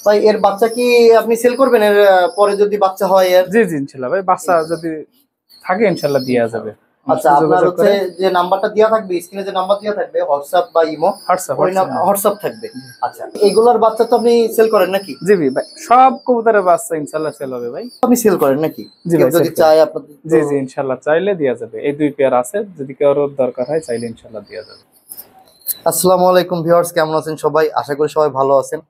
ভাই এর বাচ্চা কি আপনি সেল করবেন এর পরে যদি বাচ্চা হয় এর? জি জি ইনশাআল্লাহ ভাই, বাচ্চা যদি থাকে ইনশাআল্লাহ দেয়া যাবে। আচ্ছা, আপনার হচ্ছে যে নাম্বারটা দেওয়া থাকবে স্ক্রিনে, যে নাম্বার দেওয়া থাকবে হোয়াটসঅ্যাপ বা ইমো, হোয়াটসঅ্যাপ থাকবে। আচ্ছা, এগুলোর বাচ্চা তো আপনি সেল করেন নাকি? জি ভাই, সব কবুতরের বাচ্চা ইনশাআল্লাহ সেল হবে ভাই। আপনি সেল করেন নাকি? কেউ যদি চায় আপনাদের? জি জি ইনশাআল্লাহ চাইলে দেয়া যাবে। এই 2 পেয়ার আছে, যদি কারো দরকার হয় চাইলে ইনশাআল্লাহ দেয়া যাবে। আসসালামু আলাইকুম ভিউয়ার্স, কেমন আছেন সবাই? আশা করি সবাই ভালো আছেন।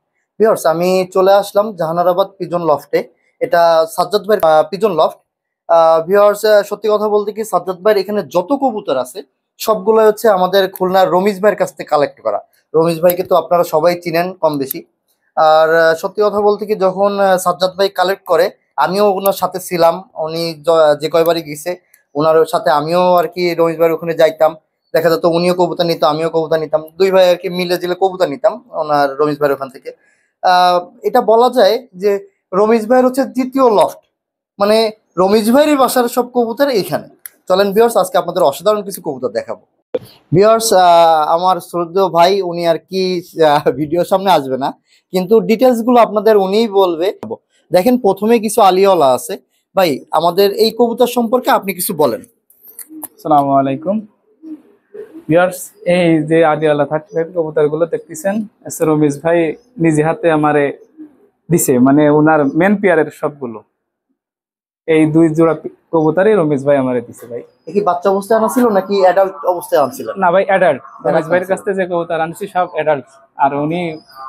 ভিউয়ার্স, আমি চলে আসলাম জাহানারাবাদ পিজন লফটে। এটা সাজ্জাদ ভাই পিজন লফট। ভিউয়ার্স, সত্যি কথা বলতে কি, সাজ্জাদ ভাইয়ের এখানে যত কবুতর আছে সবগুলো হচ্ছে আমাদের খুলনার রমিজ ভাইয়ের কাছ থেকে কালেক্ট করা। রমিজ ভাইকে তো আপনারা সবাই চিনেন কম বেশি। আর সত্যি কথা বলতে কি, যখন সাজ্জাদ ভাই কালেক্ট করে আমিও ওনার সাথে ছিলাম। উনি যে কয়বারই গেছে ওনার সাথে আমিও আর কি রমিজ ভাইয়ের ওখানে যাইতাম। দেখা যেত উনিও কবুতর নিত, আমিও কবুতর নিতাম, দুই ভাই আর কি মিলে জিলে কবুতর নিতাম ওনার রমিজ ভাইয়ের ওখান থেকে। এটা বলা যায় যে রমিজ ভাইয়ের হচ্ছে দ্বিতীয় লফট, মানে রমিজ ভাইয়েরই বাসার সব কবুতর এইখানে। চলেন ভিউয়ার্স, আজকে আপনাদের অসাধারণ কিছু কবুতর দেখাবো। ভিউয়ার্স, আমার শ্রদ্ধেয় ভাই উনি আর কি ভিডিওর সামনে আসবে না, কিন্তু ডিটেলস গুলো আপনাদের উনিই বলবে। দেখেন প্রথমে কিছু আলিওয়ালা আছে। ভাই, আমাদের এই কবুতর সম্পর্কে আপনি কিছু বলেন। আসসালামু আলাইকুম ভিউয়ার্স, এই যে আদিওয়ালা 35 কবুতরগুলো দেখতেছেন, রমিজ ভাই নিজে হাতে আমারে দিছে, মানে ওনার মেন পেয়ারের সবগুলো। এই 2 জোড়া কবুতরই রমিজ ভাই আমারে দিছে ভাই। কি বাচ্চা অবস্থায় আনা ছিল নাকি অ্যাডাল্ট অবস্থায় আনছিলেন? না ভাই, অ্যাডাল্ট। রমিজ ভাইয়ের কাছ থেকে যে কবুতর আনছি সব অ্যাডাল্ট। আর উনি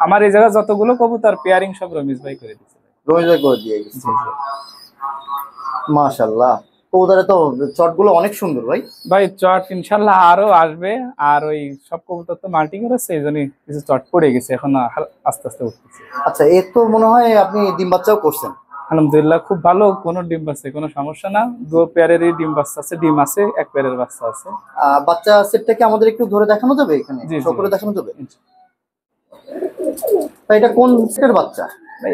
আমার এই জায়গায় যতগুলো কবুতর পেয়ারিং সব রমিজ ভাই করে দিছে। রমিজ ভাই করে দিয়ে গেছে। জি জি মাশাআল্লাহ, কবুতরে তো চটগুলো অনেক সুন্দর ভাই। ভাই চট ইনশাআল্লাহ আরো আসবে। আর ওই সব কবুতর তো মাল্টিং এর আছে, এইজন্য কিছু চট পড়ে গেছে, এখন আস্তে আস্তে উঠতেছে। আচ্ছা, এর তো মনে হয় আপনি ডিম বাচ্চাও করছেন? আলহামদুলিল্লাহ খুব ভালো, কোনো ডিম বাচ্চা কোনো সমস্যা না। 2 পেয়ারেরই ডিম বাচ্চা আছে, ডিম আছে, 1 পেয়ারের বাচ্চা আছে। বাচ্চা সেটটাকে আমাদের একটু ধরে দেখানো যাবে এখানে? শো করে দেখানো যাবে? এটা কোন সেটের বাচ্চা?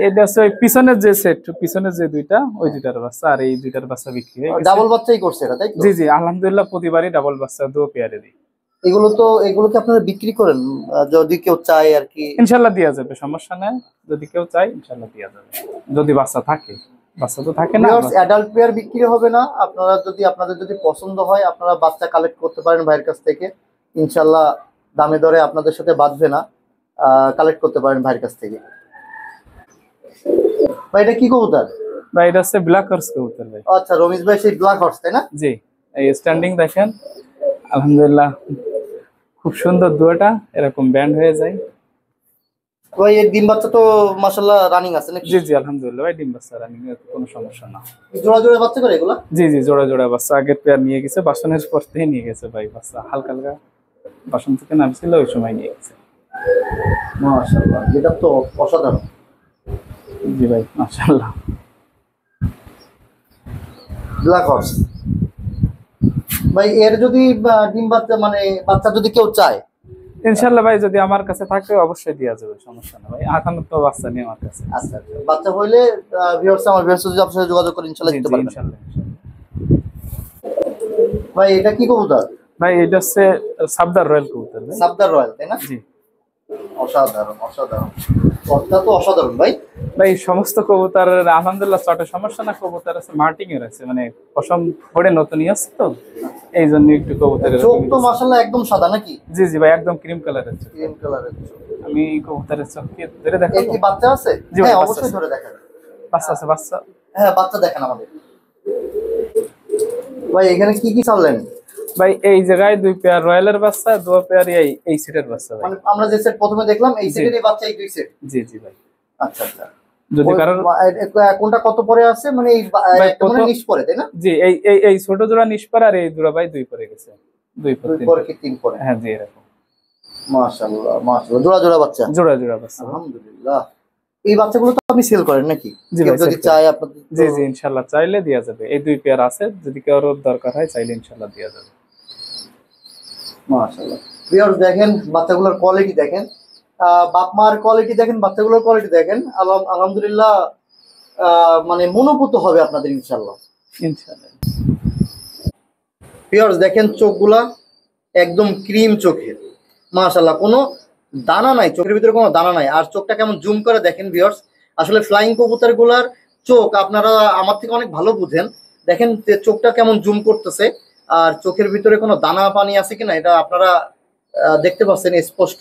এটা হচ্ছে ওই পিছনের যে সেট, পিছনের যে 2টা, ওই 2টার বাচ্চা। আর এই 2টার বাচ্চা বিক্রি হয়ে গেছে। ডাবল বাচ্চাই করছে এটা, তাই তো? জি জি আলহামদুলিল্লাহ প্রতিবারই ডাবল বাচ্চা 2 পেয়ারেরই। এগুলো কি আপনারা বিক্রি করেন? যদি কেউ চায় আর কি ইনশাআল্লাহ দেয়া যাবে, সমস্যা নাই। যদি কেউ চায় ইনশাআল্লাহ দেয়া যাবে, যদি বাচ্চা থাকে। বাচ্চা তো থাকে না। অ্যাডাল্ট পেয়ার বিক্রি হবে না। আপনাদের যদি পছন্দ হয় আপনারা বাচ্চা কালেক্ট করতে পারেন ভাইয়ের কাছ থেকে। ইনশাআল্লাহ দামে দরে আপনাদের সাথে বাঁধবে না, কালেক্ট করতে পারেন ভাইয়ের কাছ থেকে। ভাই এটা কি কবুতর? ভাই এটা হচ্ছে ব্ল্যাক হর্স কবুতর ভাই। আচ্ছা, রমিজ ভাই সেই ব্ল্যাক হর্স, তাই না? জি, এই স্ট্যান্ডিং দেখেন, আলহামদুলিল্লাহ খুব সুন্দর। 2টা এরকম ব্যান্ড হয়ে যায় ভাই। এর ডিম বাচ্চা তো মাশাআল্লাহ রানিং আছে নাকি? জি জি আলহামদুলিল্লাহ ভাই, ডিম বাচ্চা রানিং এর কোনো সমস্যা না। জোড়া জোড়া বাচ্চা করে এগুলা? জি জি জোড়া জোড়া বাচ্চা। আগের পেয়ার নিয়ে গেছে, বাসনের পর থেকে নিয়ে গেছে ভাই। বাচ্চা হালকা হালকা বাসন থেকে নামছিল, ওই সময় নিয়ে গেছে। মাশাআল্লাহ, এটা তো অসাধারণ। জি ভাই মাশাআল্লাহ। ব্ল্যাক হর্স ভাই, এর যদি ডিম বাচ্চা মানে বাচ্চা যদি কেউ চায় ইনশাআল্লাহ ভাই, যদি আমার কাছে থাকে অবশ্যই দেয়া যাবে, সমস্যা না ভাই। এখন তো বাচ্চা নেই আমার কাছে। আচ্ছা, বাচ্চা হইলে আমার ভিউয়ার্স যদি আপনার সাথে যোগাযোগ করে ইনশাআল্লাহ দিতে পারবেন। ইনশাআল্লাহ। ভাই এটা কি কবুতর? ভাই এটা হচ্ছে সাবদার রয়্যাল কবুতর ভাই। সাবদার রয়্যাল, তাই না? জি। অসাধারণ অসাধারণ, চটটা তো অসাধারণ ভাই। ভাই সমস্ত কবুতরের আলহামদুলিল্লাহ চটে সমস্যা না। কবুতর আছে মার্টিং এর আছে, মানে পশম পড়ে নতুনই আছে তো, এই জন্য একটু কবুতরের চোখ তো মাশাআল্লাহ একদম সাদা নাকি? জি জি ভাই, একদম ক্রিম কালারের চোখ। ক্রিম কালারের চোখ। আমি কবুতরের চোখ কি ধরে দেখাবো? এই কি বাচ্চা আছে? হ্যাঁ অবশ্যই ধরে দেখান। বাচ্চা আছে, বাচ্চা। হ্যাঁ বাচ্চা দেখেন আমাদের। ভাই এখানে কি কি চাললেন? ভাই এই জায়গায় 2 পেয়ার রয়্যালের বাচ্চা, 2 পেয়ার এই সেটের বাচ্চা ভাই। মানে আমরা যে সেট প্রথমে দেখলাম এই সেটেরই বাচ্চা, এই 2 সেট? জি জি ভাই। আচ্ছা আচ্ছা। যদি কারণ কোনটা কত পরে আছে, মানে এই মানে নিচ পরে, তাই না? জি, এই ছোট জোড়া নিচ পরে, আর এই জোড়া ভাই 2 পরে গেছে। 2 পরে কি 3 পরে? হ্যাঁ জি এরকম। মাশাআল্লাহ মাশাআল্লাহ, জোড়া জোড়া বাচ্চা। জোড়া জোড়া বাচ্চা আলহামদুলিল্লাহ। এই বাচ্চাগুলো তো আপনি সেল করেন নাকি? কেউ যদি চায় আপনাদের? জি জি ইনশাআল্লাহ চাইলে দেয়া যাবে। এই 2 পেয়ার আছে, যদি কারো দরকার হয় চাইলে ইনশাআল্লাহ দেয়া যাবে। মাশাআল্লাহ। ভিউয়ার্স দেখেন বাচ্চাগুলোর কোয়ালিটি দেখেন, বাপ মার কোয়ালিটি দেখেন, বাচ্চাগুলোর কোয়ালিটি দেখেন। আলহামদুলিল্লাহ, মানে মনোপুত হবে আপনাদের ইনশাআল্লাহ। ইনশাআল্লাহ। ভিউয়ার্স দেখেন চোখগুলা একদম ক্রিম চোখের, মাশাআল্লাহ কোনো দানা নাই চোখের ভিতরে, কোনো দানা নাই। আর চোখটা কেমন জুম করে দেখেন ভিউয়ার্স, আসলে ফ্লাইং কবুতর গুলার চোখ আপনারা আমার থেকে অনেক ভালো বুঝেন। দেখেন যে চোখটা কেমন জুম করতেছে, আর চোখের ভিতরে কোনো দানা পানি আছে কিনা এটা আপনারা দেখতে পাচ্ছেন স্পষ্ট।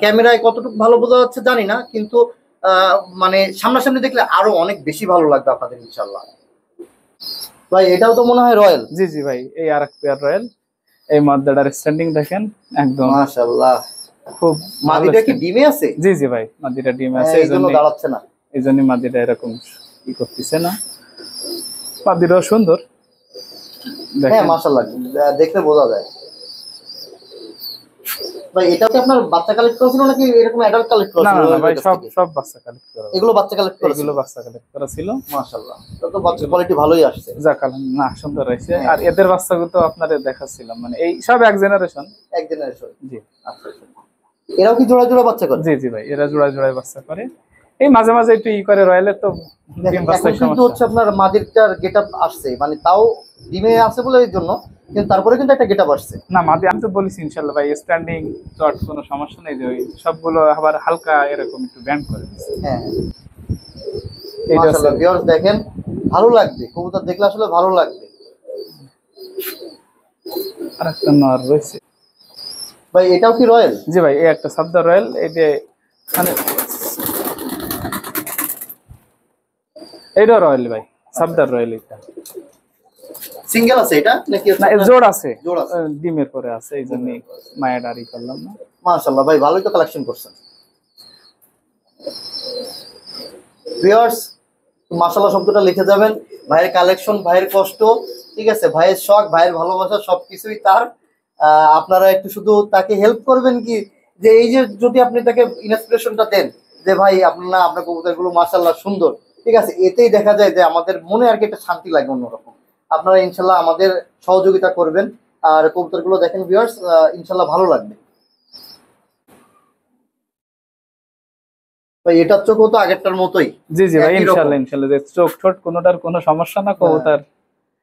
ক্যামেরায় কতটুকু ভালো বোঝা যাচ্ছে জানি না, কিন্তু মানে সামনাসামনি দেখলে আরো অনেক বেশি ভালো লাগবে আপনাদের ইনশাল্লাহ। ভাই এটাও তো মনে হয় রয়্যাল। জি জি ভাই, এই আরেক পেয়ার রয়্যাল। এই মাদ্দাটার স্ট্যান্ডিং দেখেন একদম মাশাআল্লাহ। খুব মাদিটা কি ডিমে আছে? জি জি ভাই, মাদিটা ডিমে আছে, এই জন্য দাঁড়াচ্ছে না। এই জন্য মাদিটা এরকম ই করতেছে না। মাদিটাও সুন্দর, হ্যাঁ মাশাআল্লাহ, দেখলে বোঝা যায়। ভাই এটা কি আপনার বাচ্চা কালেক্ট করেছিল নাকি এরকম অ্যাডাল্ট কালেক্ট না করেছিল? না ভাই, সব বাচ্চা কালেক্ট করা। এগুলো বাচ্চা কালেক্ট করেছিল? এগুলো বাচ্চা কালেক্ট করা ছিল। মাশাআল্লাহ, তো বাচ্চা কোয়ালিটি ভালোই আসছে। যাক না, সুন্দর হয়েছে। আর এদের বাচ্চাগুলো তো আপনাদের দেখাচ্ছিলাম, মানে এই সব এক জেনারেশন। জি। আচ্ছা, এরাও কি জোড়া জোড়া বাচ্চা করে? জি জি ভাই, এরা জোড়া জোড়ায় বাচ্চা করে। এই মাঝে মাঝে একটু ই করে, রয়্যালের তো ডিম বাচ্চার সমস্যা হচ্ছে। আপনার মাদিরটার গেটআপ আসছে, মানে তাও ডিমে আছে বলে এর জন্য, কিন্তু তারপরে কিন্তু একটা গেটআপ আসছে। না মাদি, আমি তো বলেছি ইনশাআল্লাহ ভাই স্ট্যান্ডিং চট কোনো সমস্যা নেই, যে ওই সবগুলো আবার হালকা এরকম একটু ব্যান্ড করে দিচ্ছে। হ্যাঁ মাশাআল্লাহ, ভিউয়ার্স দেখেন ভালো লাগবে, কবুতর দেখলে আসলে ভালো লাগবে। আরেকটা নর রয়েছে ভাই, এটাও কি রয়্যাল? জি ভাই, এই একটা সাবদা রয়্যাল। এই যে মানে এইটা রয়্যাল ভাই, সাবদার রয়্যাল। এটা সিঙ্গেল আছে এটা নাকি? না, জোড় আছে, জোড় আছে, ডিমের পরে আছে, এই জন্য মায়াডারি করলাম না। মাশাআল্লাহ ভাই, ভালোই তো কালেকশন করছেন ভিউয়ার্স। মাশাআল্লাহ শব্দটা লিখে যাবেন। ভাইয়ের কালেকশন, ভাইয়ের কষ্ট, ঠিক আছে, ভাইয়ের শখ, ভাইয়ের ভালোবাসা সবকিছুই তার। আপনারা একটু শুধু তাকে হেল্প করবেন কি, যে এই যে যদি আপনি তাকে ইন্সপিরেশনটা দেন যে ভাই আপনার কবুতরগুলো মাশাআল্লাহ সুন্দর, ঠিক আছে, এতেই দেখা যায় যে আমাদের মনে আর কি একটা শান্তি লাগে অন্যরকম। আপনারা ইনশাল্লাহ আমাদের সহযোগিতা করবেন, আর কবুতরগুলো দেখেন ভিউয়ার্স, ইনশাল্লাহ ভালো লাগবে। ভাই এটার চোখও তো আগেরটার মতোই। জি জি ভাই, ইনশাআল্লাহ ইনশাআল্লাহ, যে চোখ ঠোঁট কোনোটার কোনো সমস্যা না, কবুতর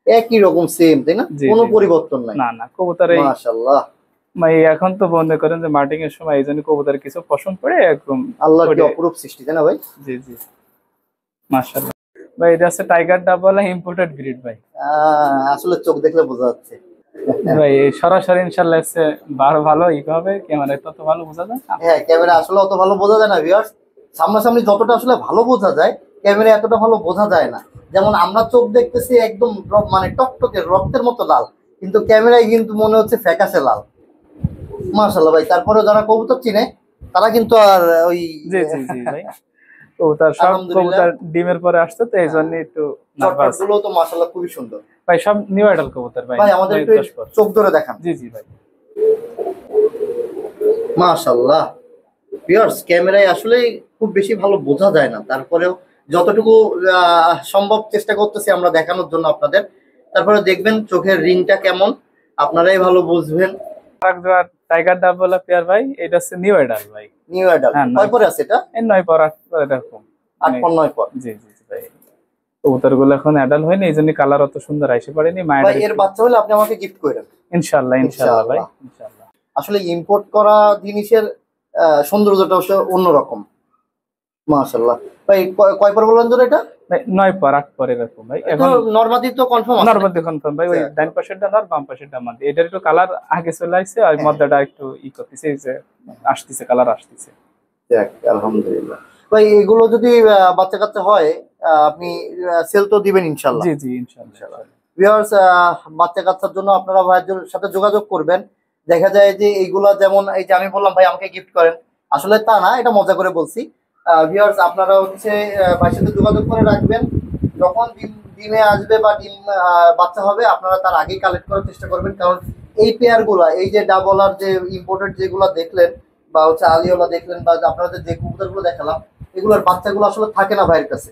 একই রকম সেম, তাই না? কোনো পরিবর্তন নাই। না না, কবুতর এই মাশাআল্লাহ। ভাই এখন তো মনে করেন যে মার্টিং এর সময় এই জন্য কবুতর কিছু পছন্দ পড়ে একদম আল্লাহর কি অপরূপ সৃষ্টি, তাই না ভাই? জি জি মাশাআল্লাহ ভাই। এটা আছে টাইগার ডাবল, ইম্পোর্টেড ব্রিড ভাই। আসলে চোখ দেখলে বোঝা যাচ্ছে ভাই সরাসরি ইনশাআল্লাহ এসে ভালো হবে, ক্যামেরায় তত ভালো বোঝা যায় না। হ্যাঁ, ক্যামেরা আসলে অত ভালো বোঝা যায় না ভিউয়ার্স। সামনাসামনি যতটা আসলে ভালো বোঝা যায়, ক্যামেরা এতটা ভালো বোঝা যায় না। যেমন আমরা চোখ দেখতেছি একদম মানে টকটকে রক্তের মতো লাল, কিন্তু ক্যামেরায় কিন্তু মনে হচ্ছে ফ্যাকাশে লাল। মাশাআল্লাহ ভাই, তারপরে যারা কবুতর চিনে তারা কিন্তু আর ওই জি জি জি ভাই, কবুতর সব কবুতর ডিমের পরে আসছে তো এই জন্য একটু নার্ভাস। গুলো তো মাশাআল্লাহ খুবই সুন্দর ভাই, সব নিউ আইডল কবুতর ভাই। ভাই আমাদের একটু চোখ ধরে দেখান। জি জি ভাই মাশাআল্লাহ ভিউয়ার্স, ক্যামেরায় আসলে খুব বেশি ভালো বোঝা যায় না, তারপরেও যতটুকু সম্ভব চেষ্টা করতেছি আমরা দেখানোর জন্য আপনাদের। তারপরে দেখবেন চোখের রিংটা কেমন, আপনারাই ভালো বুঝবেন। টাইগার ডাবল পেয়ার ভাই, এটা হচ্ছে নিউ আইডল ভাই। নিউ আইডল কয় পরে আছে এটা? এই 9 পর 8 পর এরকম, 8 পর 9 পর। জি জি ভাই, কবুতর গুলো এখন অ্যাডাল্ট হয়নি, এই জন্য কালার অত সুন্দর আইসে পড়েনি। মায়ের ভাই এর বাচ্চা হলে আপনি আমাকে গিফট করেন ইনশাআল্লাহ। ইনশাআল্লাহ ভাই, ইনশাআল্লাহ। আসলে ইম্পোর্ট করা জিনিসের সৌন্দর্যটা অন্যরকম। মাশাআল্লাহ ভাই, কয় পর বললেন এটা? 9 পর 8 পর এরকম ভাই। এখন নরমাদি তো কনফার্ম আছে? নরমাদি কনফার্ম ভাই, ওই ডান পাশেরটা নর, বাম পাশেরটা মাদি। এটার একটু কালার আগে চলে আসছে, আর মধ্যটা একটু ই করতেছে, যে আসতেছে, কালার আসতেছে। যাক আলহামদুলিল্লাহ ভাই। এগুলো যদি বাচ্চা কাচ্চা হয় আপনি সেল তো দিবেন ইনশাআল্লাহ? জি জি ইনশাআল্লাহ। ভিউয়ার্স, বাচ্চা কাচ্চার জন্য আপনারা ভাইয়ের সাথে যোগাযোগ করবেন। দেখা যায় যে এইগুলা, যেমন এই যে আমি বললাম ভাই আমাকে গিফট করেন, আসলে তা না, এটা মজা করে বলছি। ভিউয়ার্স আপনারা হচ্ছে ভাইয়ের সাথে যোগাযোগ করে রাখবেন, যখন ডিমে আসবে বা ডিম বাচ্চা হবে আপনারা তার আগেই কালেক্ট করার চেষ্টা করবেন। কারণ এই পেয়ার গুলা, এই যে ডাবল আর যে ইম্পোর্টেড যেগুলো দেখলেন বা হচ্ছে আলিওলা দেখলেন, বা আপনাদের যে কবুতর গুলো দেখালাম, এগুলোর বাচ্চাগুলো আসলে থাকে না ভাইয়ের কাছে।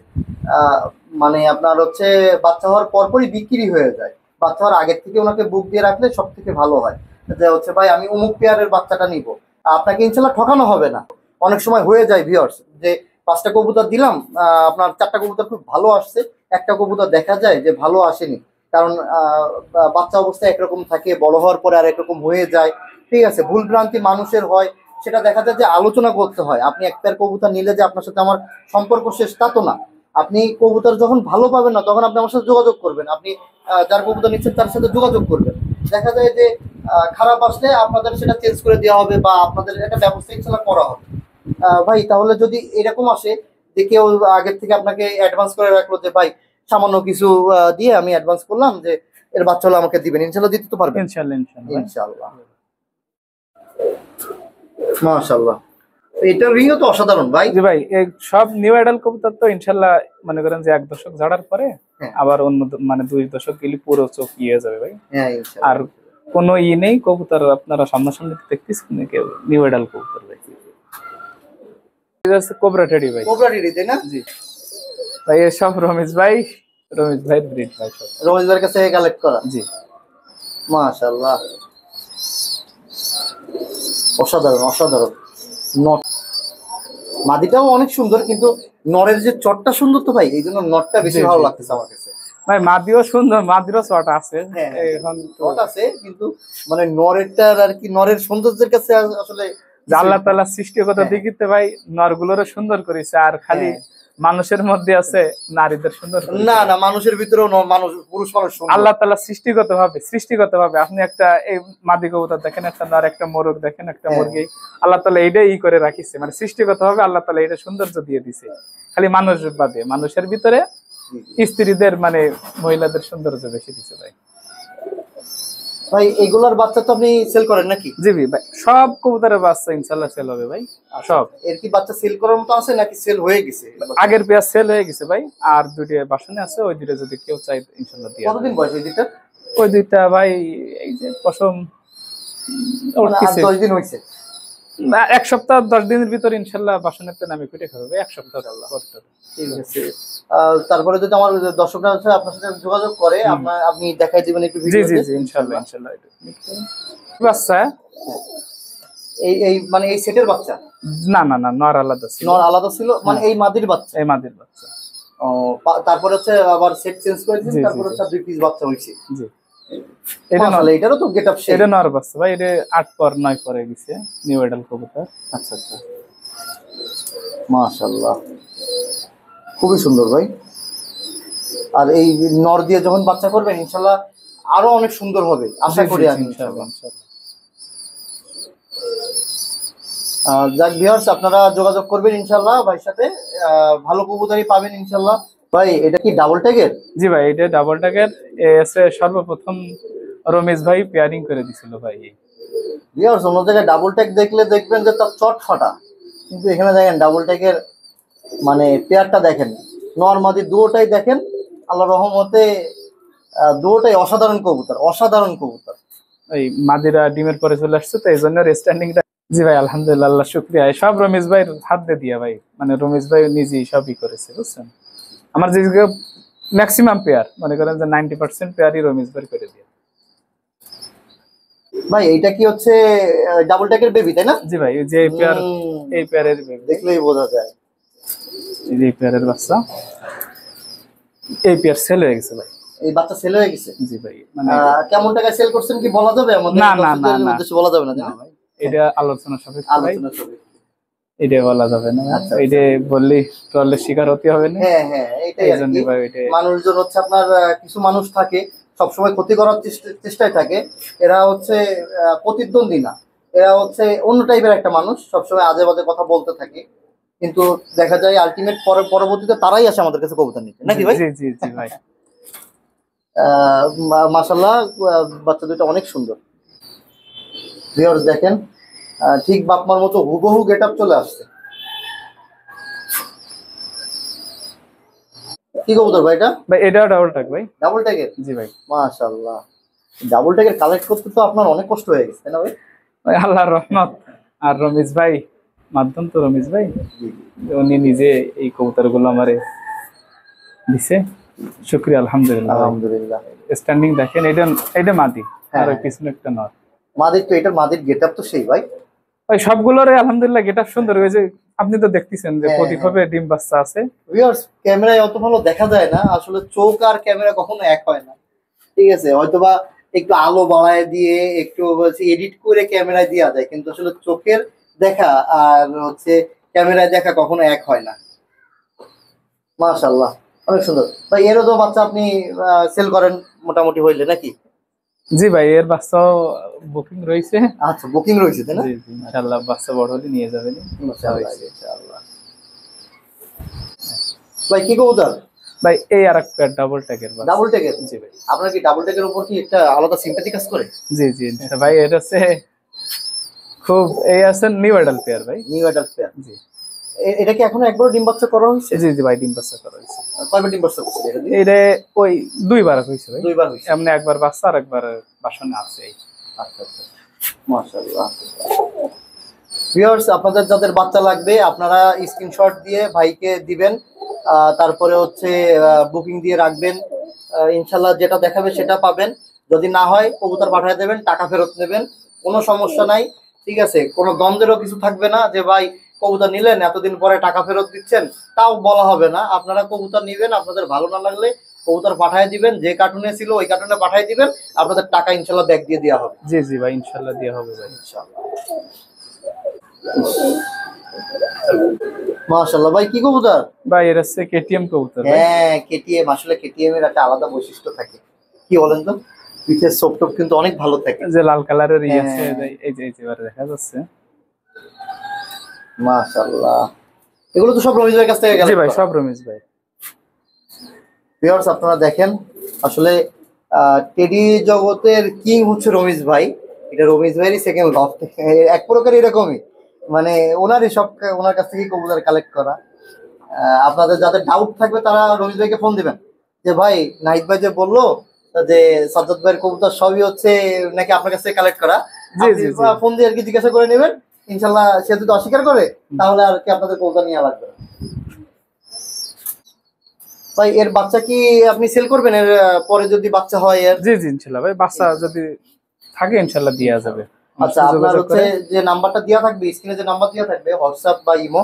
মানে আপনার হচ্ছে বাচ্চা হওয়ার পরপরই বিক্রি হয়ে যায়। বাচ্চা হওয়ার আগের থেকে ওনাকে বুক দিয়ে রাখলে সব থেকে ভালো হয়, যে হচ্ছে ভাই আমি অমুক পেয়ারের বাচ্চাটা নিব, আপনাকে ইনশাল্লাহ ঠকানো হবে না। অনেক সময় হয়ে যায় ভিউয়ার্স যে 5টা কবুতর দিলাম, আপনার 4টা কবুতর খুব ভালো আসছে, একটা কবুতর দেখা যায় যে ভালো আসেনি, কারণ বাচ্চা অবস্থায় একরকম থাকে, বড় হওয়ার পরে আর একরকম হয়ে যায়, ঠিক আছে, ভুল ভ্রান্তি মানুষের হয়। সেটা দেখা যায় যে আলোচনা করতে হয়। আপনি এক পেয়ার কবুতর নিলে যে আপনার সাথে আমার সম্পর্ক শেষ তা তো না। আপনি কবুতর যখন ভালো পাবেন না তখন আপনি আমার সাথে যোগাযোগ করবেন, আপনি যার কবুতর নিচ্ছেন তার সাথে যোগাযোগ করবেন। দেখা যায় যে খারাপ আসলে আপনাদের সেটা চেঞ্জ করে দেওয়া হবে বা আপনাদের একটা ব্যবস্থা ইনশাল্লাহ করা হবে। ভাই তাহলে যদি এরকম আসে যে কেউ আগের থেকে আপনাকে অ্যাডভান্স করে রাখলো যে ভাই সামান্য কিছু দিয়ে আমি অ্যাডভান্স করলাম যে এর বাচ্চা হলে আমাকে দিবেন, ইনশাল্লাহ দিতে তো পারবেন? ইনশাল্লাহ ইনশাল্লাহ ইনশাল্লাহ, মাশাআল্লাহ। এটা রিংও তো অসাধারণ ভাই। জি ভাই, এই সব নিউ অ্যাডাল কবুতর তো ইনশাল্লাহ মনে করেন যে 1 দশক ঝাড়ার পরে হ্যাঁ। আবার অন্য মানে 2 দশক গেলে পুরো চোখ ইয়ে হয়ে যাবে ভাই। হ্যাঁ ইনশাআল্লাহ। আর কোনো নেই কবুতর আপনারা সামনাসামনি দেখতেছেন কেউ নিউ অ্যাডাল কবুতর ভাই। ঠিক আছে, কোবরা টেডি ভাই। কোবরা টেডি তাই না? জি ভাই, এসব রমেশ ভাই ব্রিড ভাই, সব রমেশ ভাইয়ের কাছে কালেক্ট করা। জি মাশাআল্লাহ, অসাধারণ অসাধারণ। নট মাদিটাও অনেক সুন্দর, কিন্তু নরের যে চটটা সুন্দর তো ভাই, এই জন্য নটটা বেশি ভালো লাগতেছে আমার কাছে। ভাই মাদিও সুন্দর, মাদিরও চট আছে। হ্যাঁ এখন চট আছে, কিন্তু মানে নরেরটার আর কি, নরের সৌন্দর্যের কাছে আসলে আল্লাহ তাআলা সৃষ্টিগত দিকিতে ভাই নরগুলোরও সুন্দর করেছে, আর খালি মানুষের মধ্যে আছে নারীদের সুন্দর। না না, মানুষের ভিতরেও মানুষ, পুরুষ মানুষ সুন্দর। আল্লাহ তাআলা সৃষ্টিগত ভাবে আপনি একটা এই মাদি কবুতর দেখেন, একটা নর, একটা মোরগ দেখেন, একটা মুরগি, আল্লাহ তাআলা এইটাই করে রাখিছে, মানে সৃষ্টিগত ভাবে আল্লাহ তাআলা এটা সৌন্দর্য দিয়ে দিছে। খালি মানুষ বাদে মানুষের ভিতরে স্ত্রীদের মানে মহিলাদের সৌন্দর্য বেশি দিছে ভাই। ভাই এগুলার বাচ্চা তো আপনি সেল করেন নাকি? জি ভাই, সব কবুতরের বাচ্চা ইনশাআল্লাহ সেল হবে ভাই, সব। এর কি বাচ্চা সেল করার মতো আছে নাকি সেল হয়ে গেছে? আগের পেয়ার সেল হয়ে গেছে ভাই, আর দুইটা বাসনে আছে, ওই দুইটা যদি কেউ চাই ইনশাআল্লাহ দিয়ে। কতদিন বয়স এই দুইটা? ওই দুইটা ভাই এই যে পশম মানে 10 দিন হইছে। 1 সপ্তাহ 10 দিনের ভিতর ইনশাআল্লাহ বাসনের তেল আমি ফিটে খাবো 1 সপ্তাহ। ঠিক আছে। তারপরে যদি আমার দর্শকরা হচ্ছে আপনার সাথে যোগাযোগ করে, আপনি দেখাই দিবেন একটু জি ভিডিও। জি জি ইনশাআল্লাহ ইনশাআল্লাহ। বাচ্চা এই মানে এই সেটের বাচ্চা? না না না, নর আলাদা ছিল। নর আলাদা ছিল, মানে এই মাদির বাচ্চা? এই মাদির বাচ্চা। ও, তারপরে হচ্ছে আবার সেট চেঞ্জ করে দিয়েছেন, তারপরে হচ্ছে 2 পিস বাচ্চা হইছে। জি, এটা মাশাআল্লাহ, এটারও তো গেটআপ সেই। এটা নর বাচ্চা ভাই, এটা 8 পর 9 পরে গেছে, নিউ অ্যাডাল কবুতর। আচ্ছা আচ্ছা, মাশাআল্লাহ, খুবই সুন্দর ভাই। আর এই নর দিয়ে যখন বাচ্চা করবেন ইনশাআল্লাহ আরো অনেক সুন্দর হবে আশা করি আমি ইনশাআল্লাহ। যাক ভিউয়ার্স, আপনারা যোগাযোগ করবেন ইনশাআল্লাহ ভাইয়ের সাথে, ভালো কবুতরই পাবেন ইনশাআল্লাহ। ভাই এটা কি ডাবল ট্যাগের? জি ভাই, এটা ডাবল ট্যাগের। এসে সর্বপ্রথম রমেশ ভাই পেয়ারিং করে দিছিল ভাই। ভিউয়ার্স, অন্য জায়গায় ডাবল ট্যাগ দেখলে দেখবেন যে তার চট ফাটা, কিন্তু এখানে দেখেন ডাবল ট্যাগের মানে পেয়ারটা দেখেন, নর মাদি দুটোটাই দেখেন আল্লাহর রহমতে, দুটোটাই অসাধারণ কবুতর, অসাধারণ কবুতর। ওই মাদিরা ডিমের পরে চলে আসছে, তো এই জন্য স্ট্যান্ডিংটা। জি ভাই আলহামদুলিল্লাহ, আল্লাহ শুকরিয়া, সব রমেশ ভাইয়ের হাত দিয়ে দিয়া ভাই, মানে রমেশ ভাই নিজেই সবই করেছে বুঝছেন। আমার যে ম্যাক্সিমাম পেয়ার মনে করেন যে 90% পেয়ারই রমেশ ভাই করে দিয়ে। ভাই এইটা কি হচ্ছে ডাবল ট্যাগের বেবি তাই না? জি ভাই, যে পেয়ার, এই পেয়ারের বেবি, দেখলেই বোঝা যায়। এই পেয়ারের বাচ্চা, এই পেয়ার সেল হয়ে গেছে ভাই। এই বাচ্চা সেল হয়ে গেছে? জি ভাই, মানে কেমন টাকায় সেল করছেন কি বলা যাবে আমাদের? না না না না, বলা যাবে না ভাই, এটা আলোচনা সাপেক্ষে ভাই, আলোচনা চলবে, এটা বলা যাবে না। এটা বললি ট্রলের শিকার হতে হবে না। হ্যাঁ হ্যাঁ, এইটাই আর কি। মানুষজন হচ্ছে আপনার কিছু মানুষ থাকে সবসময় ক্ষতি করার চেষ্টায় থাকে, এরা হচ্ছে প্রতিদ্বন্দ্বী না, এরা হচ্ছে অন্য টাইপের একটা মানুষ, সবসময় আজে বাজে কথা বলতে থাকে, কিন্তু দেখা যায় আলটিমেট পরবর্তীতে তারাই আসে আমাদের কাছে কবুতর নিতে, নাকি ভাই? জি জি জি ভাই। মাশাআল্লাহ, বাচ্চা দুটো অনেক সুন্দর। ভিউয়ার্স দেখেন, ঠিক বাপমার মতো হুবহু গেটআপ চলে আসছে। কি কবুতর ভাই এটা? ভাই এটা ডাবল ট্যাগ ভাই। ডাবল ট্যাগের? জি ভাই। মাশাআল্লাহ, ডাবল ট্যাগের কালেক্ট করতে তো আপনার অনেক কষ্ট হয়ে গেছে তাই না ভাই? ভাই আল্লাহর রহমত, আর রমেশ ভাই মাধ্যম তো, রমেশ ভাই উনি নিজে এই কবুতরগুলো আমারে দিছে, শুকরিয়া আলহামদুলিল্লাহ। আলহামদুলিল্লাহ। স্ট্যান্ডিং দেখেন, এটা মাদি, আর ওই পিছনে একটা নর। মাদির তো, এটা মাদির গেটআপ তো সেই ভাই। ওই সবগুলোরে আলহামদুলিল্লাহ গেটআপ সুন্দর হয়েছে, আপনি তো দেখতেছেন যে প্রতিভাবে ডিম বাচ্চা আছে। ভিউয়ার্স, ক্যামেরায় অত ভালো দেখা যায় না, আসলে চোখ আর ক্যামেরা কখনো এক হয় না, ঠিক আছে? হয়তোবা একটু আলো বাড়ায় দিয়ে একটু এডিট করে ক্যামেরায় দেওয়া যায়, কিন্তু আসলে চোখের দেখা আর হচ্ছে ক্যামেরায় দেখা কখনো এক হয় না। মাশাআল্লাহ, অনেক সুন্দর ভাই। এরও তো বাচ্চা আপনি সেল করেন মোটামুটি হইলে নাকি? জি ভাই, এর বাচ্চাও বুকিং রয়েছে। আচ্ছা, বুকিং রয়েছে তাই না? জি জি, ইনশাআল্লাহ বাচ্চা বড় হলে নিয়ে যাবেন। ইনশাআল্লাহ ইনশাআল্লাহ। ভাই কি কবুতর? ভাই এই আর একটা ডাবল ট্যাগের বাচ্চা। ডাবল টেকের? জি ভাই। আপনার কি ডাবল টেকের উপর কি একটা আলাদা সিম্পাথি কাজ করে? জি জি ভাই, এটা হচ্ছে খুব এই আছে নিউ অ্যাডাল পেয়ার ভাই। New adult pair? জি। এটা কি এখনো একবার ডিম বাচ্চা করা হয়েছে? জি জি ভাই, ডিম বাচ্চা করা হয়েছে। কয়বার ডিম বাচ্চা করছে এটা দিয়ে? এটা ওই দুইবার হয়েছে ভাই। দুইবার হয়েছে? এমনি একবার বাচ্চা আর একবার বাসনে আছে। আচ্ছা আচ্ছা, মাশাআল্লাহ। ভিউয়ার্স, আপনাদের যাদের বাচ্চা লাগবে আপনারা স্ক্রিনশট দিয়ে ভাইকে দিবেন, তারপরে হচ্ছে বুকিং দিয়ে রাখবেন। ইনশাল্লাহ যেটা দেখাবে সেটা পাবেন। যদি না হয় কবুতর পাঠিয়ে দেবেন, টাকা ফেরত নেবেন, কোনো সমস্যা নাই। ঠিক আছে, কোনো দ্বন্দ্বেরও কিছু থাকবে না যে ভাই কবুতর নিলেন এতদিন পরে টাকা ফেরত দিচ্ছেন, তাও বলা হবে না। আপনারা কবুতর নিবেন, আপনাদের ভালো না লাগলে কবুতর পাঠিয়ে দিবেন, যে কার্টুনে ছিল ওই কার্টুনে পাঠিয়ে দিবেন, আপনাদের টাকা ইনশাল্লাহ ব্যাক দিয়ে দেওয়া হবে। জি জি ভাই, ইনশাআল্লাহ দেওয়া হবে ভাই। ইনশাল্লাহ। মাশাআল্লাহ ভাই, কি কবুতর? ভাই এর হচ্ছে কেটিএম কবুতর ভাই। হ্যাঁ, কেটিএম। আসলে কেটিএম এর একটা আলাদা বৈশিষ্ট্য থাকে, কি বলেন তো? পিঠের সোপ টোপ কিন্তু অনেক ভালো থাকে। যে লাল কালারের ই আছে, হ্যাঁ। এই যে এবারে দেখা যাচ্ছে। মাশাআল্লাহ, এগুলো তো সব রমিজ ভাইয়ের কাছ থেকে গেল। জি ভাই, সব রমেশ ভাই। ভিউয়ার্স, আপনারা দেখেন আসলে টেডি জগতের কিং হচ্ছে রমিজ ভাই। এটা রমিজ ভাইয়েরই সেকেন্ড লফট, এক প্রকার এরকমই, মানে ওনারই সব, ওনার কাছ থেকেই কবুতর কালেক্ট করা। আপনাদের যাদের ডাউট থাকবে তারা রমিজ ভাইকে ফোন দিবেন যে ভাই নাহিদ ভাই যে বললো যে সাজ্জাদ ভাইয়ের কবুতর সবই হচ্ছে নাকি আপনার কাছ থেকে কালেক্ট করা। জি জি জি। ফোন দিয়ে আর কি জিজ্ঞাসা করে নেবেন, ইনশাল্লাহ সে যদি অস্বীকার করে তাহলে আর কি আপনাদের কবুতর নিয়ে লাগবে না। ভাই এর বাচ্চা কি আপনি সেল করবেন এর পরে যদি বাচ্চা হয় এর? জি জি ইনশাআল্লাহ ভাই, বাচ্চা যদি থাকে ইনশাআল্লাহ দেওয়া যাবে। আচ্ছা, আপনার হচ্ছে যে নাম্বারটা দেওয়া থাকবে স্ক্রিনে, যে নাম্বার দেওয়া থাকবে হোয়াটসঅ্যাপ বা ইমো,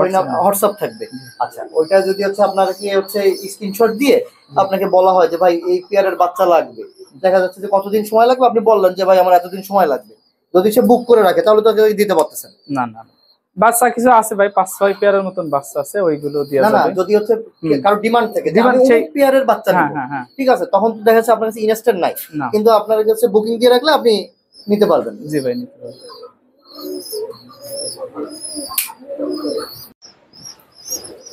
ওই হোয়াটসঅ্যাপ থাকবে। আচ্ছা, ওইটা যদি হচ্ছে আপনার কি হচ্ছে স্ক্রিনশট দিয়ে আপনাকে বলা হয় যে ভাই এই পেয়ারের বাচ্চা লাগবে, দেখা যাচ্ছে যে কতদিন সময় লাগবে, আপনি বললেন যে ভাই আমার এতদিন সময় লাগবে, যদি সে বুক করে রাখে তাহলে তো দিতে পারতেছেন। না না, বাচ্চা কিছু আছে ভাই, 5-6 পেয়ারের মতন বাচ্চা আছে, ওইগুলো দেওয়া না না, যাবে। যদি হচ্ছে কারো ডিমান্ড থাকে ডিমান্ড সেই পেয়ারের বাচ্চা হ্যাঁ নিব, হ্যাঁ হ্যাঁ, ঠিক আছে, তখন তো দেখা যাচ্ছে আপনার কাছে ইনস্ট্যান্ট নাই, না। কিন্তু আপনার কাছে বুকিং দিয়ে রাখলে আপনি নিতে পারবেন। জি ভাই, নিতে পারবেন।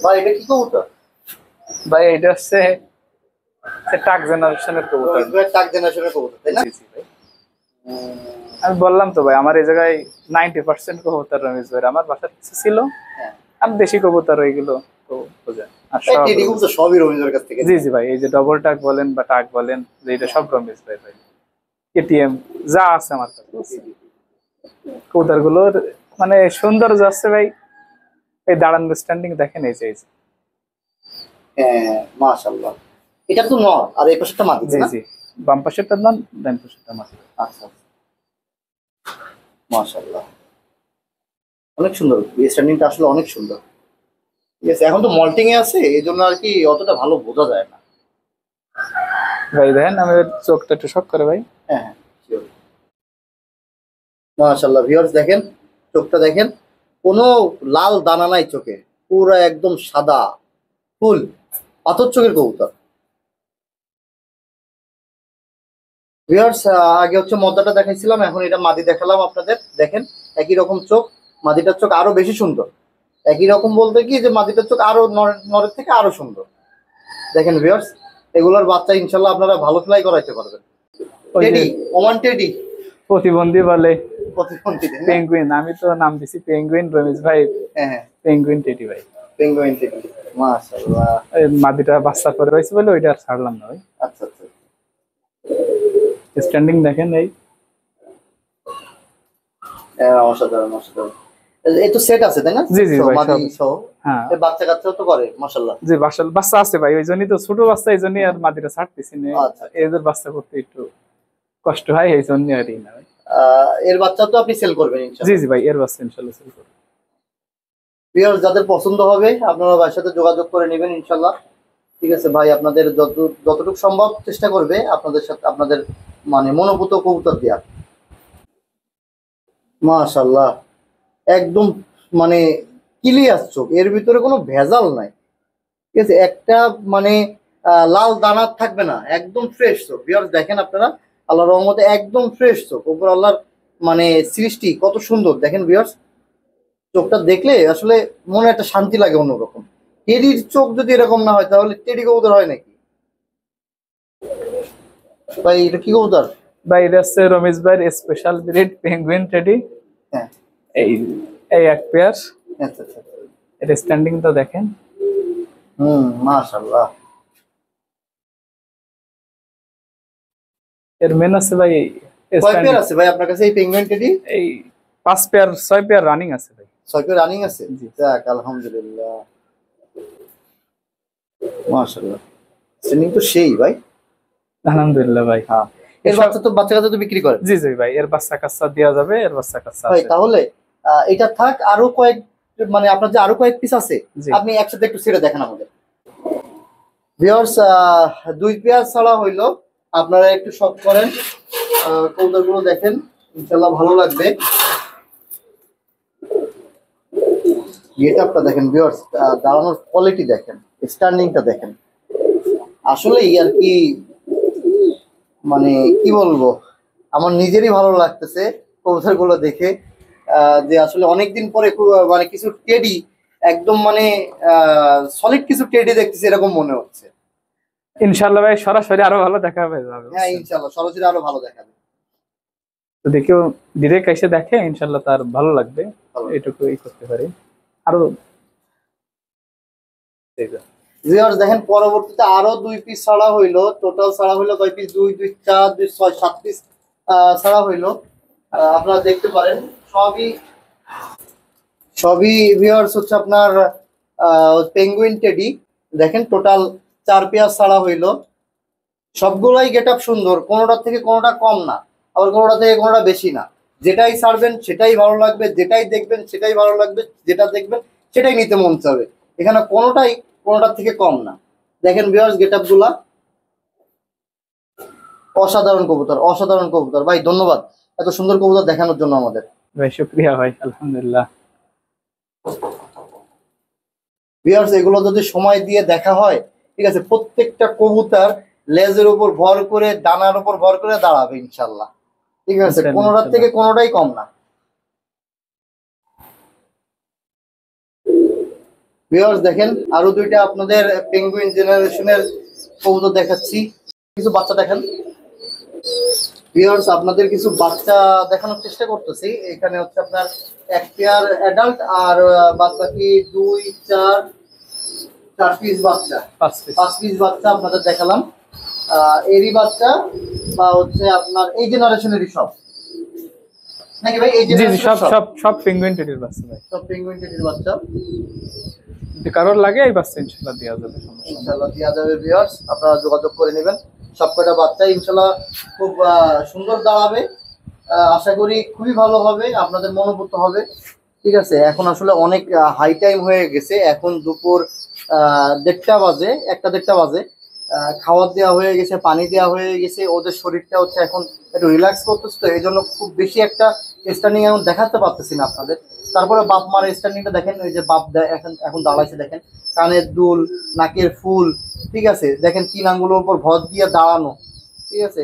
ভাই এটা কি কবুতর? ভাই এটা হচ্ছে টাক জেনারেশনের কবুতর। টাক জেনারেশনের কবুতর তাই না? জি জি ভাই, আমি বললাম তো ভাই, আমার এই জায়গায় 90% কবুতর রমেশ ভাই আমার বাসার কাছে ছিল। হ্যাঁ, আর দেশি কবুতর ওইগুলো তো বোঝেন। আর এই সব টেডি কবুতর সবই রবীন্দ্রের কাছ থেকে। জি জি ভাই, এই যে ডবল টাক বলেন বা টাক বলেন, যে এটা সব রমেশ ভাই ভাই। কেটিএম যা আছে আমার কাছে কবুতর গুলোর মানে সুন্দর যাচ্ছে ভাই। এই দাঁড়ান স্ট্যান্ডিং দেখেন, এই যে হ্যাঁ মাশাআল্লাহ, এটা তো নর আর এই পাশেটা মাদি জি না? জি, বাম পাশেরটা নন, ডান পাশেরটা মাদি। আচ্ছা মাশাআল্লাহ, অনেক সুন্দর, এই স্ট্যান্ডিংটা আসলে অনেক সুন্দর। ঠিক আছে, এখন তো মল্টিং এ আছে এই জন্য আর কি অতটা ভালো বোঝা যায় না। ভাই দেখেন আমি চোখটা একটু শক করে ভাই। হ্যাঁ হ্যাঁ, sure। মাশাআল্লাহ ভিউয়ার্স, দেখেন চোখটা দেখেন, কোনো লাল দানা নাই চোখে, পুরো একদম সাদা ফুল পাথর চোখের কবুতর। ভিউয়ার্স, আগে হচ্ছে মদ্দাটা দেখাইছিলাম, এখন এটা মাদি দেখালাম আপনাদের। দেখেন একই রকম চোখ, মাদিটার চোখ আরো বেশি সুন্দর। একই রকম বলতে কি যে মাদিটার চোখ আরো নরের থেকে আরো সুন্দর। দেখেন ভিউয়ার্স, এগুলোর বাচ্চা ইনশাল্লাহ আপনারা ভালো ফ্লাই করাইতে পারবেন। টেডি, ওমান টেডি প্রতিবন্ধী বলে, প্রতিবন্ধী, পেঙ্গুইন, আমি তো নাম দিছি পেঙ্গুইন রমেশ ভাই। হ্যাঁ হ্যাঁ, পেঙ্গুইন টেডি ভাই, পেঙ্গুইন টেডি। মাশাআল্লাহ, এই মাদিটা বাচ্চা করে রয়েছে বলে ওইটা আর ছাড়লাম না ভাই। আচ্ছা আচ্ছা, স্ট্যান্ডিং দেখেন এই। হ্যাঁ অসাধারণ অসাধারণ। এই তো সেট আছে তাই না? জি জি ভাই, মাদি সহ। হ্যাঁ এই বাচ্চা কাচ্চাও তো করে মাশাআল্লাহ। জি, বাচ্চা আছে ভাই, ওই জন্যই তো ছোট বাচ্চা, এই জন্যই আর মাদিটা ছাড়তেছি না। আচ্ছা, এদের বাচ্চা করতে একটু কষ্ট হয়, এই জন্য আর না ভাই। এর বাচ্চা তো আপনি সেল করবেন ইনশাআল্লাহ? জি জি ভাই, এর বাচ্চা ইনশাআল্লাহ সেল করব। ভিউয়ার্স, যাদের পছন্দ হবে আপনারা ভাইয়ের সাথে যোগাযোগ করে নেবেন ইনশাআল্লাহ। ঠিক আছে ভাই, আপনাদের যতটুকু সম্ভব চেষ্টা করবে আপনাদের সাথে, আপনাদের মানে মনোভূত কবুতর দেওয়ার। মাশাআল্লাহ, একদম মানে ক্লিয়ার চোখ, এর ভিতরে কোনো ভেজাল নাই। ঠিক আছে, একটা মানে লাল দানা থাকবে না, একদম ফ্রেশ চোখ। ভিউয়ার্স দেখেন আপনারা, আল্লাহর রহমতে একদম ফ্রেশ চোখ। উপর আল্লাহর মানে সৃষ্টি কত সুন্দর দেখেন ভিউয়ার্স। চোখটা দেখলে আসলে মনে একটা শান্তি লাগে অন্যরকম। টেডির চোখ যদি এরকম না হয় তাহলে টেডি কবুতর হয় নাকি ভাই? এটা কি কবুতর? ভাই এটা হচ্ছে রমেশ ভাইয়ের স্পেশাল ব্রিড পেঙ্গুইন টেডি। হ্যাঁ, এই এই এক পেয়ার। আচ্ছা আচ্ছা। এর স্ট্যান্ডিংটা দেখেন। মাশাআল্লাহ। এর মেন আছে ভাই কয় পেয়ার আছে ভাই আপনার কাছে এই পেঙ্গুইন টেডি? এই 5 পেয়ার 6 পেয়ার রানিং আছে ভাই। 6 পেয়ার রানিং আছে? জি। যাক আলহামদুলিল্লাহ, মাশাআল্লাহ। সিনিং তো সেই ভাই। আলহামদুলিল্লাহ ভাই। হ্যাঁ, এর বাচ্চা কাচ্চা তো বিক্রি করেন? জি জি ভাই, এর বাচ্চা কাচ্চা দেওয়া যাবে, এর বাচ্চা কাচ্চা ভাই আছে। তাহলে এটা থাক, আরো কয়েক মানে আপনার যে আরো কয়েক পিস আছে জি। আপনি একসাথে একটু ছেড়ে দেখেন আমাদের। ভিউয়ার্স 2 পেয়ার ছাড়া হইলো, আপনারা একটু শখ করেন, কবুতরগুলো দেখেন, ইনশাআল্লাহ ভালো লাগবে। গেটআপটা দেখেন ভিউয়ার্স, দাঁড়ানোর কোয়ালিটি দেখেন, স্ট্যান্ডিংটা দেখেন। আসলেই আর কি মানে কি বলবো, আমার নিজেরই ভালো লাগতেছে কবুতরগুলো দেখে। যে আসলে অনেকদিন পরে মানে কিছু টেডি একদম মানে সলিড কিছু টেডি দেখতেছি এরকম মনে হচ্ছে। ইনশাআল্লাহ ভাই সরাসরি আরো ভালো দেখা হয়ে যাবে। হ্যাঁ ইনশাআল্লাহ সরাসরি আরো ভালো দেখাবে। যদি কেউ ডিরেক্ট এসে দেখে ইনশাআল্লাহ তার ভালো লাগবে, ভালো। এটুকুই করতে পারি। আরো ভিউয়ার্স দেখেন, পরবর্তীতে আরো 2 পিস ছাড়া হইলো, টোটাল ছাড়া হইলো কয় পিস? 2 2 4 2 6 7 পিস ছাড়া হইলো। আপনারা দেখতে পারেন সবই সবই ভিউয়ার্স হচ্ছে আপনার পেঙ্গুইন টেডি। দেখেন টোটাল 4 পেয়ার ছাড়া হইলো। সবগুলাই গেটআপ সুন্দর, কোনোটা থেকে কোনোটা কম না, আবার কোনোটা থেকে কোনোটা বেশি না। যেটাই ছাড়বেন সেটাই ভালো লাগবে, যেটাই দেখবেন সেটাই ভালো লাগবে, যেটা দেখবেন সেটাই নিতে মন চাবে। এখানে কোনোটাই কোনোটার থেকে কম না। দেখেন ভিউয়ার্স গেটআপ গুলা, অসাধারণ কবুতর, অসাধারণ কবুতর। ভাই ধন্যবাদ এত সুন্দর কবুতর দেখানোর জন্য আমাদের। ভাই শুকরিয়া ভাই, আলহামদুলিল্লাহ। ভিউয়ার্স এগুলো যদি সময় দিয়ে দেখা হয়, ঠিক আছে, প্রত্যেকটা কবুতর লেজের উপর ভর করে, ডানার উপর ভর করে দাঁড়াবে ইনশাল্লাহ। ঠিক আছে, কোনোটার থেকে কোনোটাই কম না। ভিউয়ার্স দেখেন আরো 2টা আপনাদের পেঙ্গুইন জেনারেশনের কবুতর দেখাচ্ছি। কিছু বাচ্চা দেখেন ভিউয়ার্স, আপনাদের কিছু বাচ্চা দেখানোর চেষ্টা করতেছি। এখানে হচ্ছে আপনার 1 পেয়ার অ্যাডাল্ট আর বাদ বাকি 2 4 4 পিস বাচ্চা, 5 পিস বাচ্চা আপনাদের দেখালাম। এরই বাচ্চা বা হচ্ছে আপনার এই জেনারেশনেরই সব নাকি ভাই? এই জি জি, সব সব সব পেঙ্গুইন টেডির বাচ্চা ভাই। সব পেঙ্গুইন টেডির বাচ্চা। যদি কারোর লাগে এই বাচ্চা ইনশাআল্লাহ দেওয়া যাবে, সমস্যা নেই। ইনশাআল্লাহ দেওয়া যাবে ভিউয়ার্স, আপনারা যোগাযোগ করে নেবেন। সবকটা বাচ্চা ইনশাআল্লাহ খুব সুন্দর দাঁড়াবে, আশা করি খুবই ভালো হবে, আপনাদের মনোভূত হবে। ঠিক আছে, এখন আসলে অনেক হাই টাইম হয়ে গেছে, এখন দুপুর 1:30 বাজে, 1:30 বাজে। খাবার দেওয়া হয়ে গেছে, পানি দেওয়া হয়ে গেছে, ওদের শরীরটা হচ্ছে এখন একটু রিল্যাক্স করতেছে, তো এই জন্য খুব বেশি একটা স্ট্যান্ডিং এখন দেখাতে পারতেছি না আপনাদের। তারপরে বাপ মার স্ট্যান্ডিংটা দেখেন, ওই যে বাপ এখন এখন দাঁড়াইছে দেখেন, কানের দুল, নাকের ফুল, ঠিক আছে, দেখেন তিন আঙ্গুলের উপর ভর দিয়ে দাঁড়ানো। ঠিক আছে,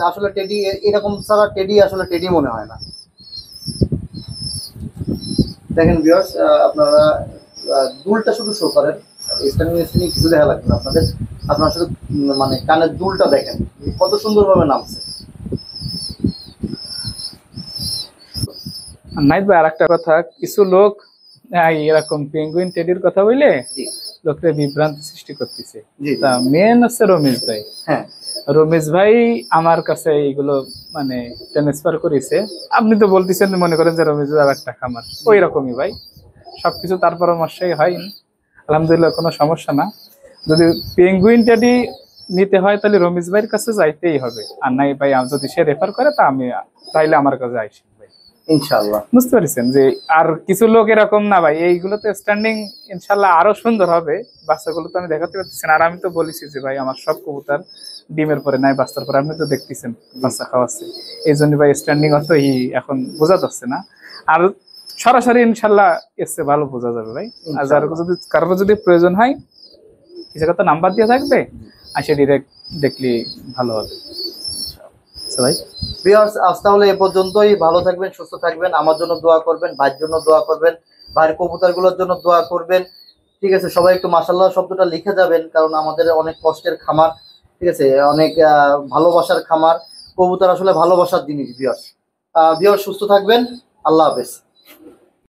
আসলে টেডি এরকম ছাড়া টেডি আসলে টেডি মনে হয় না। দেখেন ভিউয়ার্স, আপনারা দুলটা শুধু শো করেন, স্ট্যান্ডিং কিছু দেখা লাগবে না আপনাদের। আপনারা শুধু মানে কানের দুলটা দেখেন কত সুন্দরভাবে নামছে। নাইট ভাই আরেকটা কথা, কিছু লোক এরকম পেঙ্গুইন টেডির কথা বলে লোকরে বিভ্রান্তি সৃষ্টি করতেছে। তা মেন হচ্ছে রমেশ ভাই। হ্যাঁ, রমেশ ভাই আমার কাছে এইগুলো মানে ট্রান্সফার করেছে। আপনি তো বলতেছেন মনে করেন যে রমেশ ভাই একটা খামার, ওই রকমই ভাই সবকিছু তার পরামর্শই হয়। আলহামদুলিল্লাহ কোনো সমস্যা না। যদি পেঙ্গুইন টেডি নিতে হয় তাহলে রমেশ ভাইয়ের কাছে যাইতেই হবে, আর নাই ভাই যদি সে রেফার করে তা আমি তাইলে আমার কাছে আইসি ভাই ইনশাআল্লাহ। বুঝতে পারছেন যে আর কিছু লোক এরকম না ভাই, এইগুলোতে স্ট্যান্ডিং ইনশাল্লাহ আরো সুন্দর হবে। বাচ্চাগুলো তো আমি দেখাতে পারতেছি না, আর আমি তো বলেছি যে ভাই আমার সব কবুতর ডিমের পরে নাই বাচ্চার পরে, আপনি তো দেখতেছেন বাচ্চা খাওয়াচ্ছে, এই জন্য ভাই স্ট্যান্ডিং অত এখন বোঝা যাচ্ছে না। আর সরাসরি ইনশাল্লাহ এসে ভালো বোঝা যাবে ভাই। আর যার যদি কারোর যদি প্রয়োজন হয় এই জায়গাতে নাম্বার দিয়ে থাকবে, আসে ডিরেক্ট দেখলে ভালো হবে। আচ্ছা ভাই, ভিউয়ার্স আজ তাহলে এ পর্যন্তই। ভালো থাকবেন, সুস্থ থাকবেন, আমার জন্য দোয়া করবেন, ভাইয়ের জন্য দোয়া করবেন, ভাইয়ের কবুতরগুলোর জন্য দোয়া করবেন। ঠিক আছে, সবাই একটু মাশাআল্লাহ শব্দটা লিখে যাবেন, কারণ আমাদের অনেক কষ্টের খামার, ঠিক আছে, অনেক ভালোবাসার খামার। কবুতর আসলে ভালোবাসার জিনিস। ভিউয়ার্স সুস্থ থাকবেন, আল্লাহ হাফেজ।